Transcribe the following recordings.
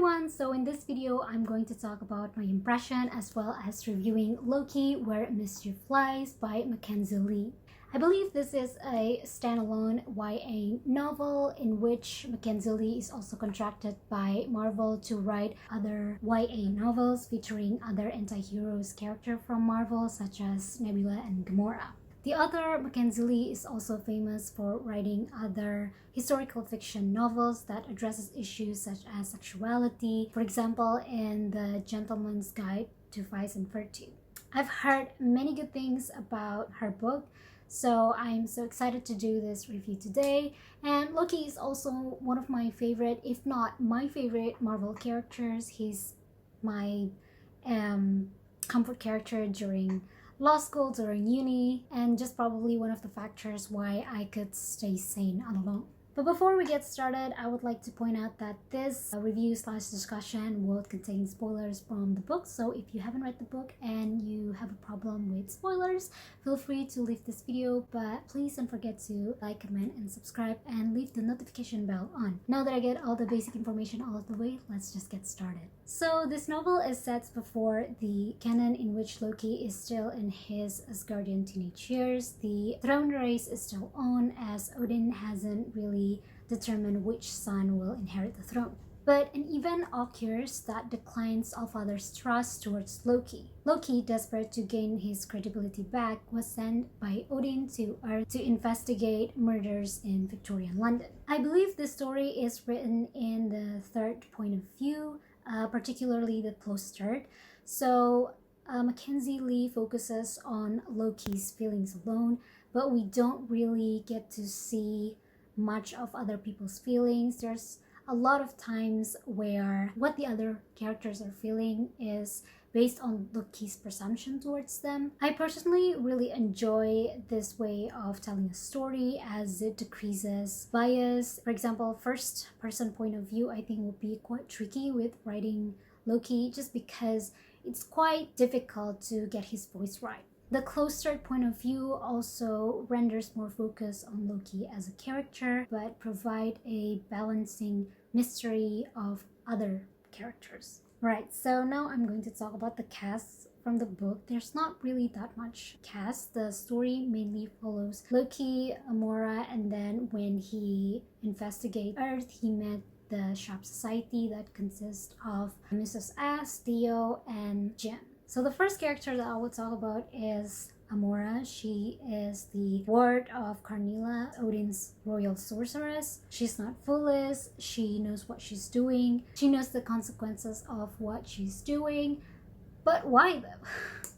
everyone, so in this video I'm going to talk about my impression as well as reviewing Loki Where Mischief Lies by Mackenzi Lee. I believe this is a standalone YA novel in which Mackenzi Lee is also contracted by Marvel to write other YA novels featuring other anti-heroes characters from Marvel such as Nebula and Gamora. The author, Mackenzi Lee, is also famous for writing other historical fiction novels that addresses issues such as sexuality, for example, in The Gentleman's Guide to Vice and Virtue. I've heard many good things about her book, so I'm so excited to do this review today. And Loki is also one of my favorite, if not my favorite, Marvel characters. He's my comfort character during law school, during uni, and just probably one of the factors why I could stay sane all along. But before we get started, I would like to point out that this review/discussion will contain spoilers from the book. So if you haven't read the book and you have a problem with spoilers, feel free to leave this video, but please don't forget to like, comment, and subscribe, and leave the notification bell on. Now that I get all the basic information out of the way, let's just get started. So this novel is set before the canon in which Loki is still in his Asgardian teenage years. The throne race is still on, as Odin hasn't really determined which son will inherit the throne. But an event occurs that declines Allfather's trust towards Loki. Loki, desperate to gain his credibility back, was sent by Odin to Earth to investigate murders in Victorian London. I believe the story is written in the third point of view, particularly the close third. So Mackenzi Lee focuses on Loki's feelings alone, but we don't really get to see much of other people's feelings. There's a lot of times where what the other characters are feeling is based on Loki's presumption towards them. I personally really enjoy this way of telling a story as it decreases bias. For example, first person point of view I think would be quite tricky with writing Loki just because it's quite difficult to get his voice right. The close third point of view also renders more focus on Loki as a character, but provide a balancing mystery of other characters. Right, so now I'm going to talk about the cast from the book. There's not really that much cast. The story mainly follows Loki, Amora, and then when he investigates Earth, he met the Shop Society that consists of Mrs. S, Theo, and Jen. So the first character that I will talk about is Amora. She is the ward of Karnilla, Odin's royal sorceress. She's not foolish. She knows what she's doing. She knows the consequences of what she's doing. But why though?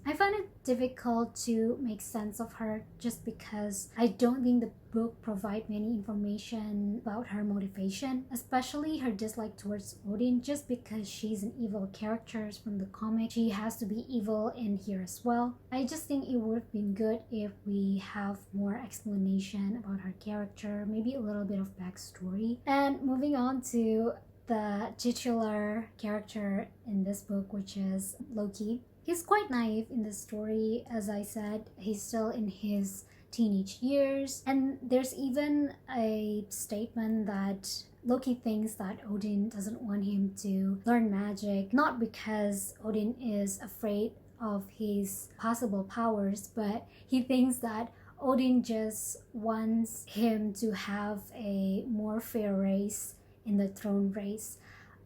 I find it difficult to make sense of her just because I don't think the book provides many information about her motivation, especially her dislike towards Odin, just because she's an evil character from the comic. She has to be evil in here as well. I just think it would have been good if we have more explanation about her character, maybe a little bit of backstory. And moving on to the titular character in this book, which is Loki. He's quite naive in the story. As I said, he's still in his teenage years, and there's even a statement that Loki thinks that Odin doesn't want him to learn magic, not because Odin is afraid of his possible powers, but he thinks that Odin just wants him to have a more fair race in the throne race,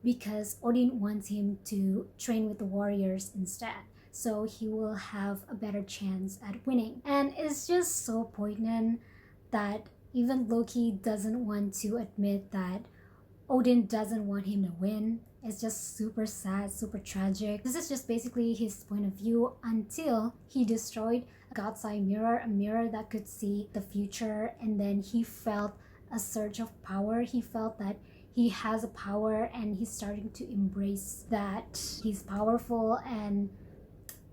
because Odin wants him to train with the warriors instead, so he will have a better chance at winning. And it's just so poignant that even Loki doesn't want to admit that Odin doesn't want him to win. It's just super sad, super tragic. This is just basically his point of view until he destroyed a God's Eye mirror, a mirror that could see the future, and then he felt a surge of power. He felt that he has a power and he's starting to embrace that he's powerful, and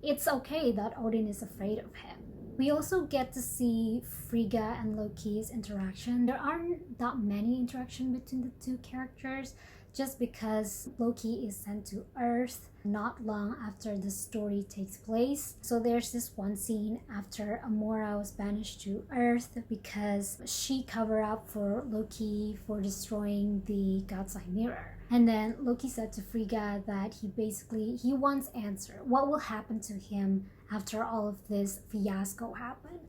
it's okay that Odin is afraid of him. We also get to see Frigga and Loki's interaction. There aren't that many interactions between the two characters just because Loki is sent to Earth not long after the story takes place. So there's this one scene after Amora was banished to Earth because she covered up for Loki for destroying the God's Eye mirror. And then Loki said to Frigga that he wants answer. What will happen to him after all of this fiasco happened?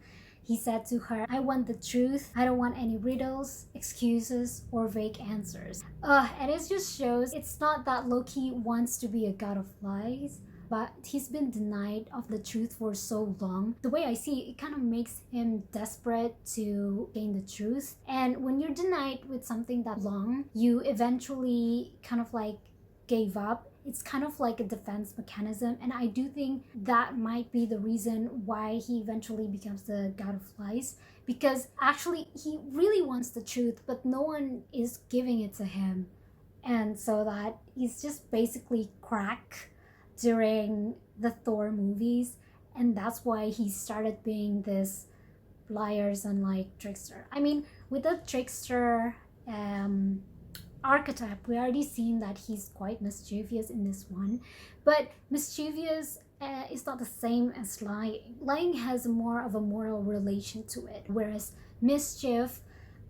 He said to her, I want the truth. I don't want any riddles, excuses, or vague answers. And it just shows it's not that Loki wants to be a god of lies, but he's been denied of the truth for so long. The way I see it, it kind of makes him desperate to gain the truth. And when you're denied with something that long, you eventually kind of like gave up. It's kind of like a defense mechanism, and I do think that might be the reason why he eventually becomes the god of lies, because actually he really wants the truth, but no one is giving it to him. And so that he's just basically crack during the Thor movies, and that's why he started being this liars and like trickster. I mean, with the trickster archetype, we already seen that he's quite mischievous in this one, but mischievous is not the same as lying. Lying has more of a moral relation to it, whereas mischief,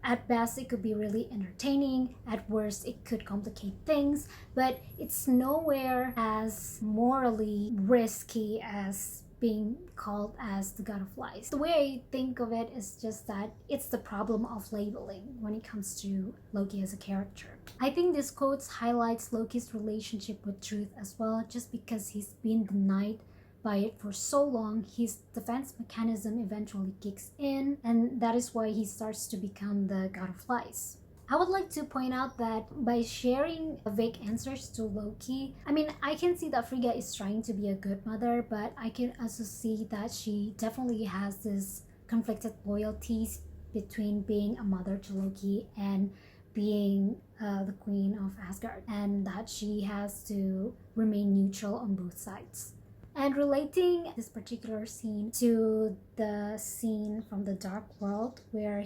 at best it could be really entertaining, at worst it could complicate things, but it's nowhere as morally risky as being called as the god of lies. The way I think of it is just that it's the problem of labeling when it comes to Loki as a character. I think this quote highlights Loki's relationship with truth as well, just because he's been denied by it for so long. His defense mechanism eventually kicks in, and that is why he starts to become the god of lies. I would like to point out that by sharing vague answers to Loki, I mean, I can see that Frigga is trying to be a good mother, but I can also see that she definitely has this conflicted loyalties between being a mother to Loki and being the queen of Asgard, and that she has to remain neutral on both sides. And relating this particular scene to the scene from the Dark World where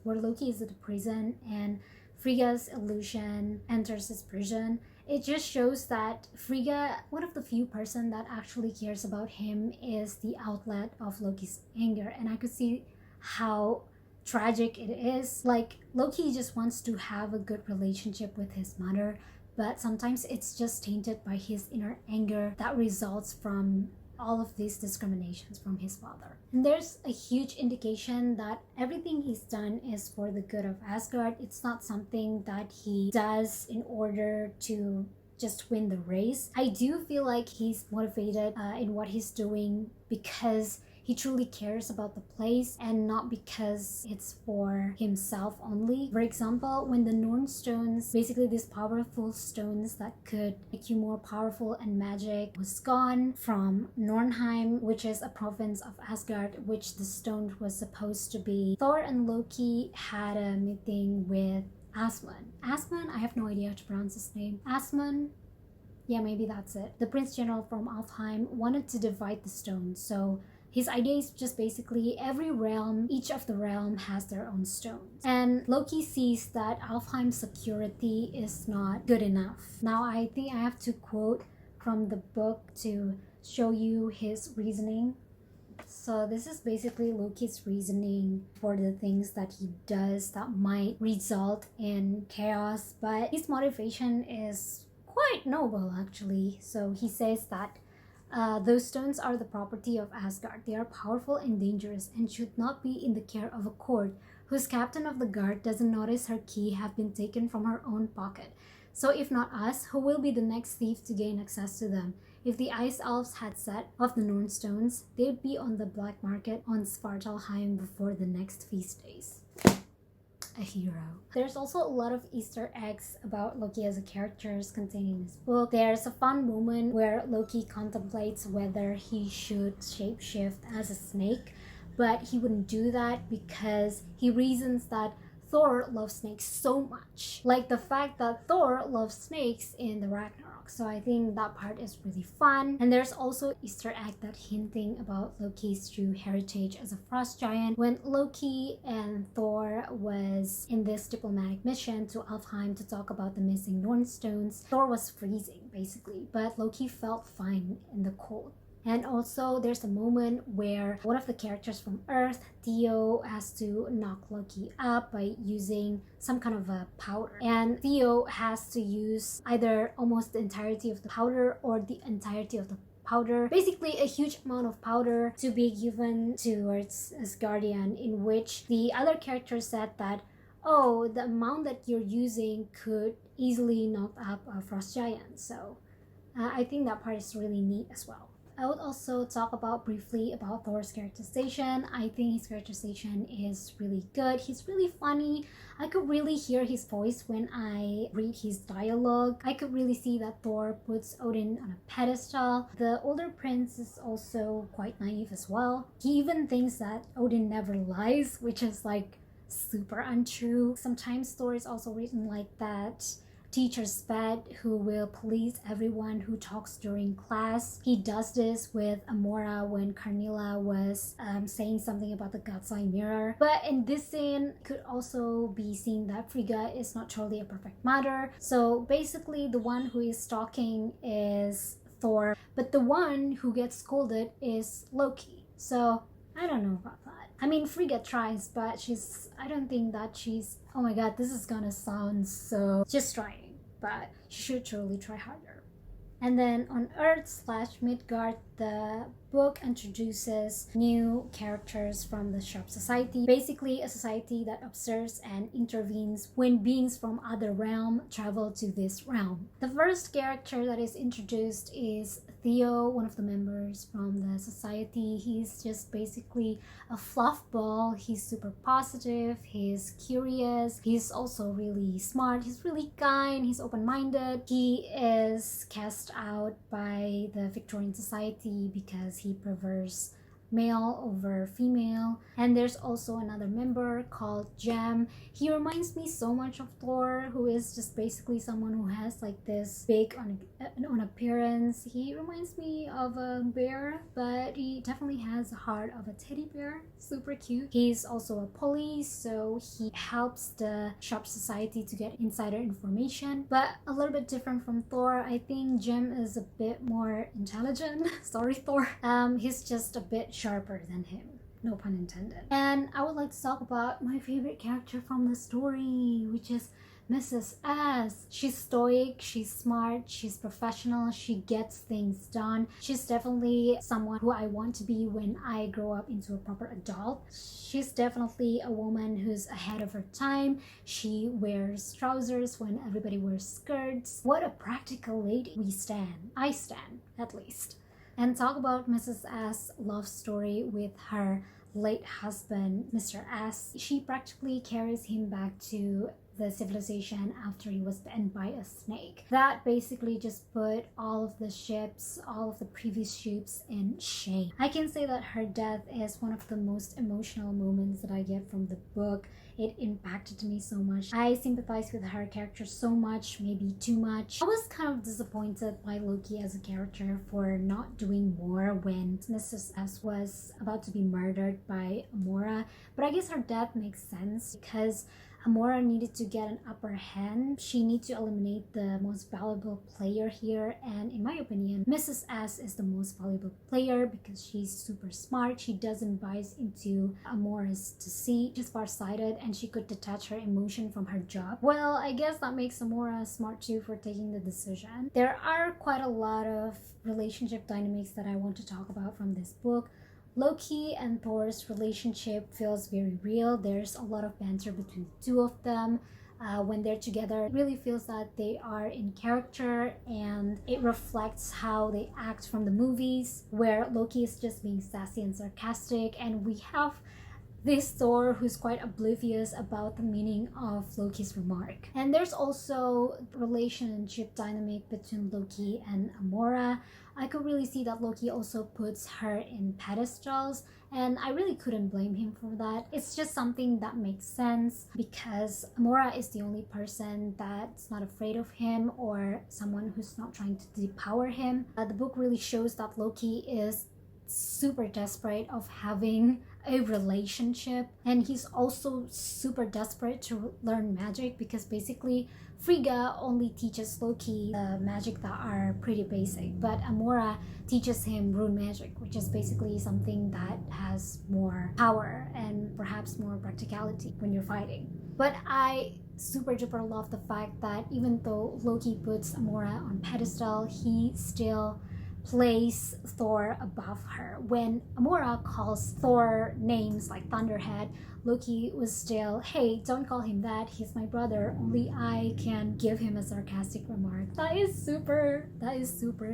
Loki is at the prison and Frigga's illusion enters his prison, it just shows that Frigga, one of the few person that actually cares about him, is the outlet of Loki's anger. And I could see how tragic it is. Like, Loki just wants to have a good relationship with his mother, but sometimes it's just tainted by his inner anger that results from all of these discriminations from his father. And there's a huge indication that everything he's done is for the good of Asgard. It's not something that he does in order to just win the race. I do feel like he's motivated in what he's doing because he truly cares about the place and not because it's for himself only. For example, when the Norn stones, basically these powerful stones that could make you more powerful and magic, was gone from Nornheim, which is a province of Asgard, which the stone was supposed to be, Thor and Loki had a meeting with Asmund. Asmund? I have no idea how to pronounce his name. Asmund? Yeah, maybe that's it. The Prince General from Alfheim wanted to divide the stone, so his idea is just basically every realm, each of the realm has their own stones. And Loki sees that Alfheim's security is not good enough. Now, I think I have to quote from the book to show you his reasoning. So this is basically Loki's reasoning for the things that he does that might result in chaos, but his motivation is quite noble actually. So he says that those stones are the property of Asgard. They are powerful and dangerous and should not be in the care of a court whose captain of the guard doesn't notice her key have been taken from her own pocket. So if not us, who will be the next thief to gain access to them? If the Ice Elves had set of the Norn stones, they'd be on the black market on Svartalheim before the next feast days. A hero. There's also a lot of Easter eggs about Loki as a character contained in this book. There's a fun moment where Loki contemplates whether he should shapeshift as a snake, but he wouldn't do that because he reasons that Thor loves snakes so much. Like the fact that Thor loves snakes in the Ragnarok. So I think that part is really fun. And there's also Easter egg that hinting about Loki's true heritage as a frost giant. When Loki and Thor was in this diplomatic mission to Alfheim to talk about the missing Norn stones, Thor was freezing basically, but Loki felt fine in the cold. And also there's a moment where one of the characters from Earth, Theo, has to knock Loki up by using some kind of a powder. And Theo has to use either almost the entirety of the powder or the entirety of the powder, basically a huge amount of powder to be given towards Asgardian, in which the other character said that, oh, the amount that you're using could easily knock up a frost giant. So I think that part is really neat as well. I would also talk briefly about Thor's characterization. I think his characterization is really good. He's really funny. I could really hear his voice when I read his dialogue. I could really see that Thor puts Odin on a pedestal. The older prince is also quite naive as well. He even thinks that Odin never lies, which is like super untrue. Sometimes Thor is also written like that teacher's pet who will police everyone who talks during class. He does this with Amora when Carnilla was saying something about the God's Eye mirror. But in this scene, could also be seen that Frigga is not totally a perfect mother. So basically, the one who is talking is Thor, but the one who gets scolded is Loki. So I don't know about that. I mean, Frigga tries, but I don't think that she's, oh my god, this is gonna sound so, just trying, but she should truly try harder. And then on Earth/Midgard, the book introduces new characters from the Sharp Society, basically a society that observes and intervenes when beings from other realm travel to this realm. The first character that is introduced is Theo, one of the members from the society. He's just basically a fluff ball. He's super positive, he's curious, he's also really smart, he's really kind, he's open-minded. He is cast out by the Victorian society because he prefers male over female. And there's also another member called Gem. He reminds me so much of Thor, who is just basically someone who has like this big on appearance. He reminds me of a bear, but he definitely has a heart of a teddy bear. Super cute. He's also a police, so he helps the Sharp Society to get insider information, but a little bit different from Thor. I think Gem is a bit more intelligent. Sorry, Thor. He's just a bit sharper than him. No pun intended. And I would like to talk about my favorite character from the story, which is Mrs. S. She's stoic, she's smart, she's professional, she gets things done. She's definitely someone who I want to be when I grow up into a proper adult. She's definitely a woman who's ahead of her time. She wears trousers when everybody wears skirts. What a practical lady we stand. I stand, at least. And talk about Mrs. S' love story with her late husband, Mr. S. She practically carries him back to the civilization after he was bitten by a snake. That basically just put all of the previous ships in shame. I can say that her death is one of the most emotional moments that I get from the book. It impacted me so much. I sympathize with her character so much, maybe too much. I was kind of disappointed by Loki as a character for not doing more when Mrs. S was about to be murdered by Amora, but I guess her death makes sense because Amora needed to get an upper hand. She needs to eliminate the most valuable player here, and in my opinion, Mrs. S is the most valuable player because she's super smart. She doesn't buy into Amora's deceit. She's farsighted and she could detach her emotion from her job. Well, I guess that makes Amora smart too for taking the decision. There are quite a lot of relationship dynamics that I want to talk about from this book. Loki and Thor's relationship feels very real. There's a lot of banter between the two of them. When they're together, it really feels that they are in character, and it reflects how they act from the movies, where Loki is just being sassy and sarcastic, and we have this Thor who's quite oblivious about the meaning of Loki's remark. And there's also relationship dynamic between Loki and Amora. I could really see that Loki also puts her in pedestals, and I really couldn't blame him for that. It's just something that makes sense because Amora is the only person that's not afraid of him or someone who's not trying to depower him. The book really shows that Loki is super desperate of having a relationship, and he's also super desperate to learn magic because basically Frigga only teaches Loki the magic that are pretty basic, but Amora teaches him rune magic, which is basically something that has more power and perhaps more practicality when you're fighting. But I super duper love the fact that even though Loki puts Amora on pedestal, he still place Thor above her. When Amora calls Thor names like Thunderhead, Loki was still, hey, don't call him that, he's my brother, only I can give him a sarcastic remark. That is super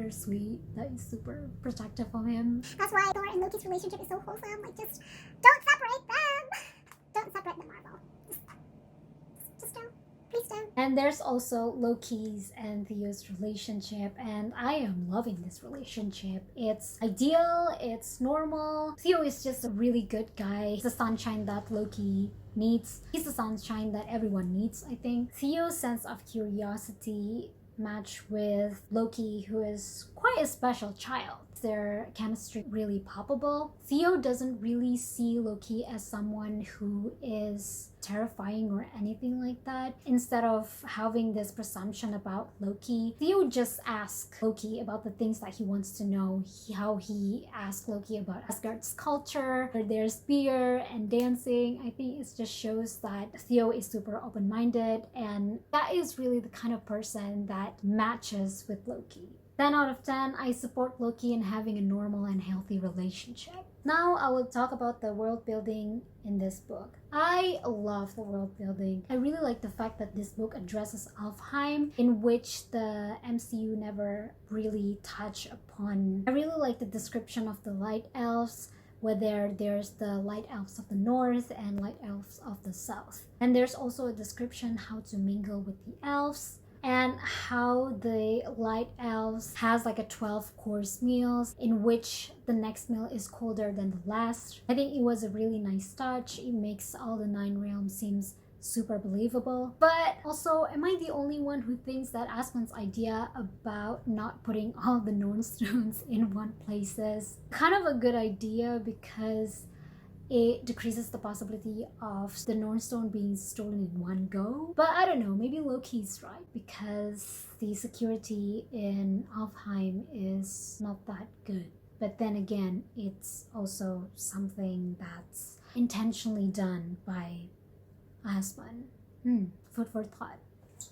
sweet. That is super protective of him. That's why Thor and Loki's relationship is so wholesome. Like, just don't separate them. Don't separate them, Marvel. Just don't. Please don't. And there's also Loki's and Theo's relationship, and I am loving this relationship. It's ideal, it's normal. Theo is just a really good guy. He's the sunshine that Loki needs. He's the sunshine that everyone needs, I think. Theo's sense of curiosity match with Loki, who is quite a special child. Their chemistry really palpable. Theo doesn't really see Loki as someone who is terrifying or anything like that. Instead of having this presumption about Loki, Theo just asks Loki about the things that he wants to know. How he asked Loki about Asgard's culture, their spear and dancing. I think it just shows that Theo is super open-minded, and that is really the kind of person that matches with Loki. 10 out of 10, I support Loki in having a normal and healthy relationship. Now I will talk about the world building in this book. I love the world building. I really like the fact that this book addresses Alfheim, in which the MCU never really touched upon. I really like the description of the light elves, whether there's the light elves of the north and light elves of the south. And there's also a description how to mingle with the elves, and how the light elves has like a 12-course meals in which the next meal is colder than the last. I think it was a really nice touch. It makes all the 9 realms seems super believable. But also, am I the only one who thinks that Aspen's idea about not putting all the Norn stones in one place is kind of a good idea, because it decreases the possibility of the Norn Stone being stolen in one go. But I don't know, maybe Loki's right, because the security in Alfheim is not that good. But then again, it's also something that's intentionally done by Aspen. Food for thought.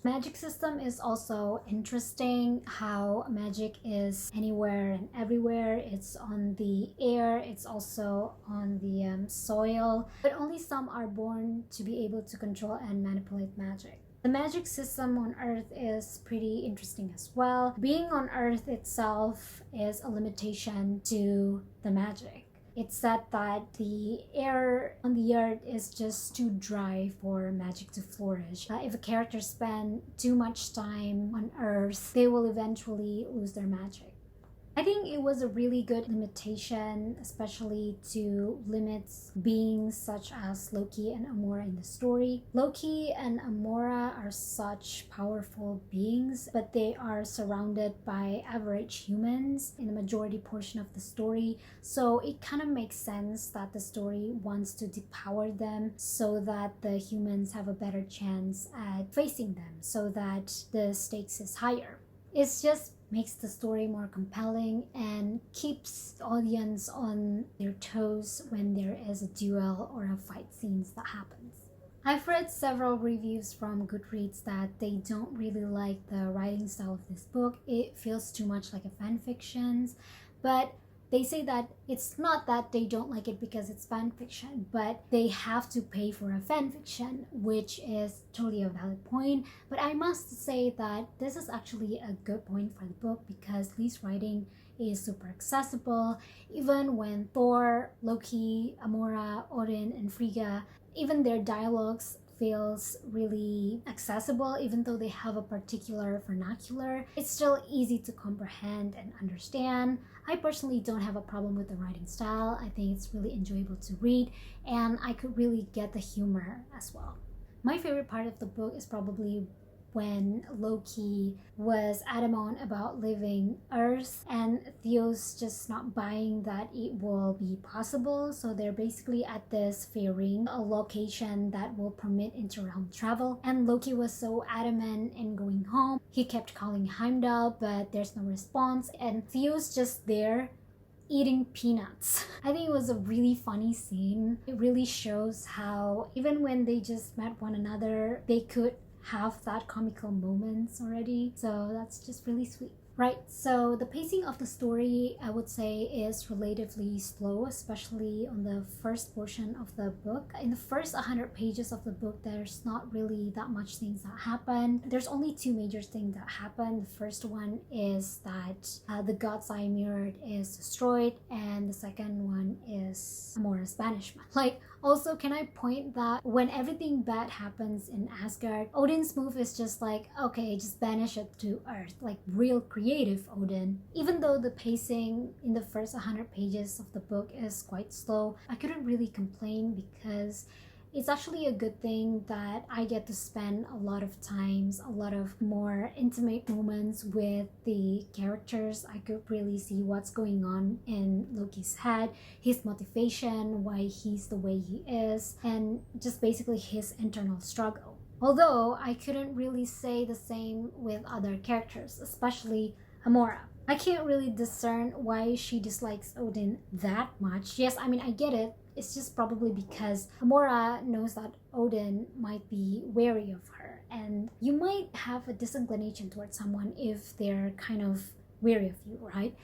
Magic system is also interesting, how magic is anywhere and everywhere. It's on the air, it's also on the soil, but only some are born to be able to control and manipulate magic. The magic system on Earth is pretty interesting as well. Being on Earth itself is a limitation to the magic. It's said that the air on the earth is just too dry for magic to flourish. If a character spends too much time on Earth, they will eventually lose their magic. I think it was a really good limitation, especially to limit beings such as Loki and Amora in the story. Loki and Amora are such powerful beings, but they are surrounded by average humans in the majority portion of the story. So it kind of makes sense that the story wants to depower them so that the humans have a better chance at facing them, so that the stakes is higher. It's just makes the story more compelling and keeps the audience on their toes when there is a duel or a fight scenes that happens. I've read several reviews from Goodreads that they don't really like the writing style of this book. It feels too much like a fan fiction, but they say that it's not that they don't like it because it's fan fiction, but they have to pay for a fan fiction, which is totally a valid point. But I must say that this is actually a good point for the book, because Lee's writing is super accessible. Even when Thor, Loki, Amora, Odin, and Frigga, even their dialogues feels really accessible. Even though they have a particular vernacular, it's still easy to comprehend and understand. I personally don't have a problem with the writing style. I think it's really enjoyable to read, and I could really get the humor as well. My favorite part of the book is probably when Loki was adamant about leaving Earth, and Theo's just not buying that it will be possible. So they're basically at this fairing, a location that will permit interrealm travel. And Loki was so adamant in going home. He kept calling Heimdall, but there's no response. And Theo's just there eating peanuts. I think it was a really funny scene. It really shows how even when they just met one another, they could have that comical moments already. So that's just really sweet. Right, so the pacing of the story, I would say, is relatively slow, especially on the first portion of the book. In the first 100 pages of the book, there's not really that much things that happen. There's only two major things that happen. The first one is that the God's Eye mirror is destroyed, and the second one is Amora's banishment. Also, can I point that when everything bad happens in Asgard, Odin's move is just like, okay, just banish it to Earth, like real creative Odin. Even though the pacing in the first 100 pages of the book is quite slow, I couldn't really complain because it's actually a good thing that I get to spend a lot of times, a lot of more intimate moments with the characters. I could really see what's going on in Loki's head, his motivation, why he's the way he is, and just basically his internal struggle. Although I couldn't really say the same with other characters, especially Amora. I can't really discern why she dislikes Odin that much. Yes, I mean, I get it. It's just probably because Amora knows that Odin might be wary of her, and you might have a disinclination towards someone if they're kind of wary of you, right?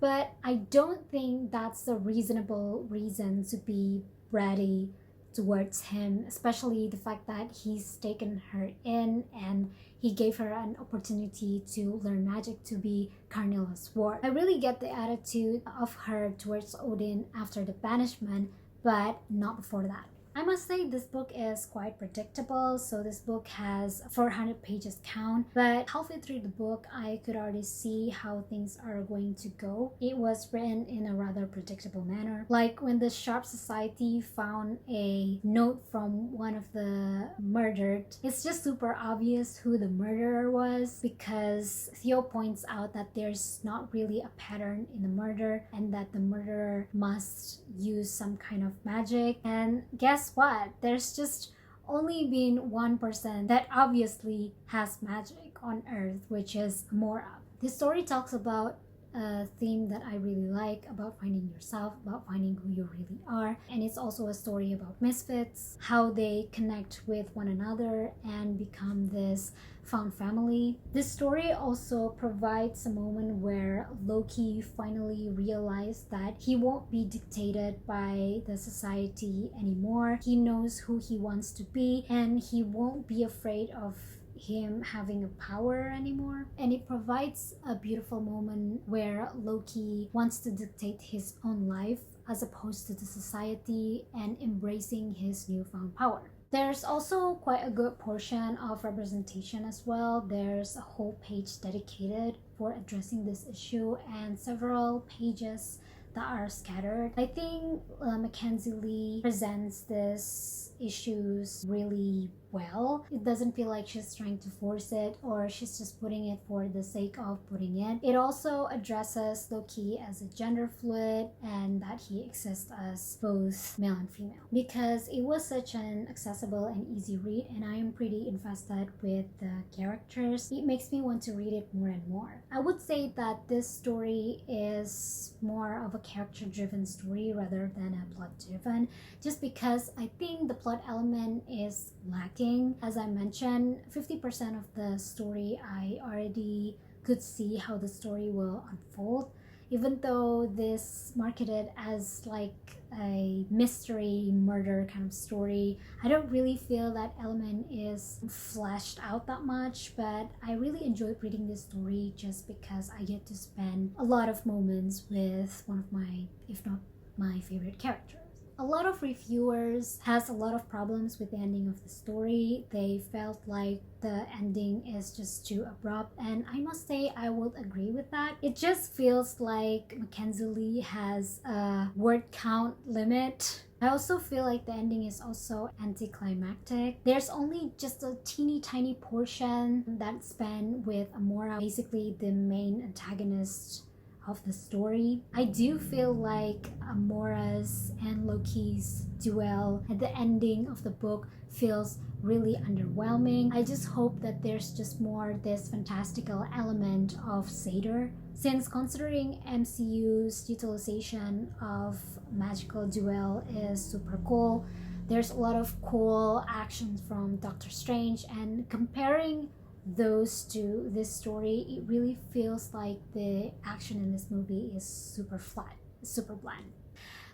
But I don't think that's a reasonable reason to be bratty towards him, especially the fact that he's taken her in and he gave her an opportunity to learn magic to be Carnilla's ward. I really get the attitude of her towards Odin after the banishment, but not before that. I must say this book is quite predictable. So this book has 400 pages count, but halfway through the book I could already see how things are going to go. It was written in a rather predictable manner. Like when the Sharp Society found a note from one of the murdered, it's just super obvious who the murderer was because Theo points out that there's not really a pattern in the murder and that the murderer must use some kind of magic. And guess what? There's just only been one person that obviously has magic on Earth, which is Amora. This story talks about a theme that I really like, about finding yourself, about finding who you really are. And it's also a story about misfits, how they connect with one another and become this found family. This story also provides a moment where Loki finally realized that he won't be dictated by the society anymore. He knows who he wants to be and he won't be afraid of him having a power anymore. And it provides a beautiful moment where Loki wants to dictate his own life as opposed to the society and embracing his newfound power. There's also quite a good portion of representation as well. There's a whole page dedicated for addressing this issue and several pages that are scattered. I think Mackenzi Lee presents these issues really well. It doesn't feel like she's trying to force it or she's just putting it for the sake of putting it. It also addresses Loki as a gender fluid and that he exists as both male and female. Because it was such an accessible and easy read and I am pretty invested with the characters, it makes me want to read it more and more. I would say that this story is more of a character-driven story rather than a plot-driven, just because I think the plot element is lacking. As I mentioned, 50% of the story I already could see how the story will unfold. Even though this marketed as like a mystery murder kind of story, I don't really feel that element is fleshed out that much, but I really enjoyed reading this story just because I get to spend a lot of moments with one of my, if not my favorite characters. A lot of reviewers has a lot of problems with the ending of the story. They felt like the ending is just too abrupt, and I must say I would agree with that. It just feels like Mackenzi Lee has a word count limit I also feel like the ending is also anticlimactic. There's only just a teeny tiny portion that's spent with Amora, basically the main antagonist of the story. I do feel like Amora's and Loki's duel at the ending of the book feels really underwhelming. I just hope that there's just more this fantastical element of Satyr. Since considering MCU's utilization of magical duel is super cool, there's a lot of cool actions from Doctor Strange, and comparing those to this story, it really feels like the action in this movie is super flat, super bland.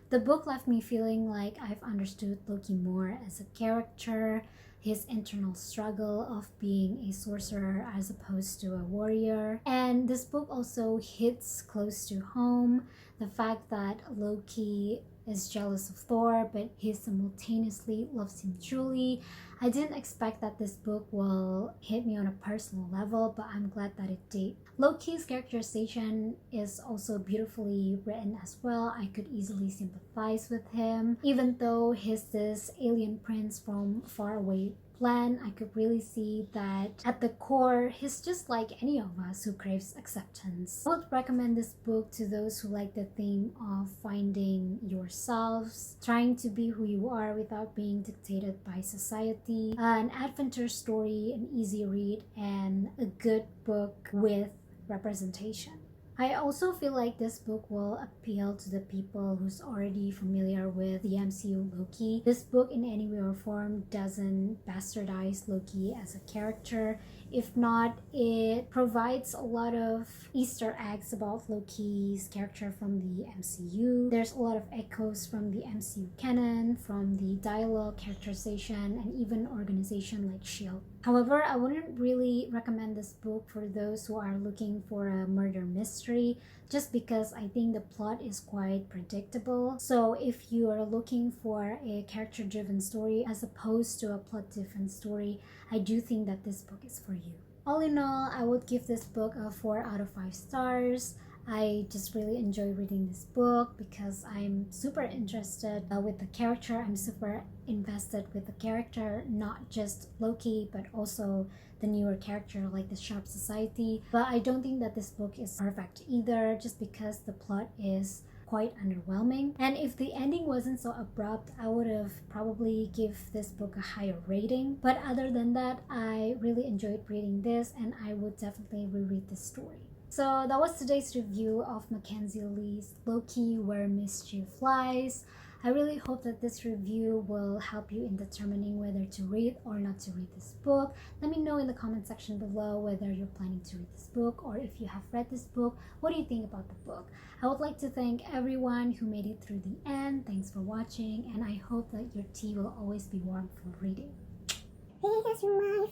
The book left me feeling like I've understood Loki more as a character, his internal struggle of being a sorcerer as opposed to a warrior. And this book also hits close to home, the fact that Loki is jealous of Thor, but he simultaneously loves him truly. I didn't expect that this book will hit me on a personal level, but I'm glad that it did. Loki's characterization is also beautifully written as well. I could easily sympathize with him. Even though he's this alien prince from faraway plan, I could really see that at the core, he's just like any of us who craves acceptance. I would recommend this book to those who like the theme of finding yourselves, trying to be who you are without being dictated by society. An adventure story, an easy read, and a good book with representation. I also feel like this book will appeal to the people who's already familiar with the MCU Loki. This book in any way or form doesn't bastardize Loki as a character. If not, it provides a lot of Easter eggs about Loki's character from the MCU. There's a lot of echoes from the MCU canon, from the dialogue, characterization, and even organization like S.H.I.E.L.D. However, I wouldn't really recommend this book for those who are looking for a murder mystery, just because I think the plot is quite predictable. So if you are looking for a character-driven story as opposed to a plot-driven story, I do think that this book is for you. All in all, I would give this book a 4 out of 5 stars. I just really enjoy reading this book because I'm super interested with the character. I'm super invested with the character, not just Loki, but also the newer character like the Sharp Society. But I don't think that this book is perfect either, just because the plot is quite underwhelming. And if the ending wasn't so abrupt, I would have probably give this book a higher rating. But other than that, I really enjoyed reading this, and I would definitely reread this story. So that was today's review of Mackenzi Lee's Loki, Where Mischief Lies. I really hope that this review will help you in determining whether to read or not to read this book. Let me know in the comment section below whether you're planning to read this book, or if you have read this book, what do you think about the book? I would like to thank everyone who made it through the end. Thanks for watching, and I hope that your tea will always be warm for reading. Here's my favorite.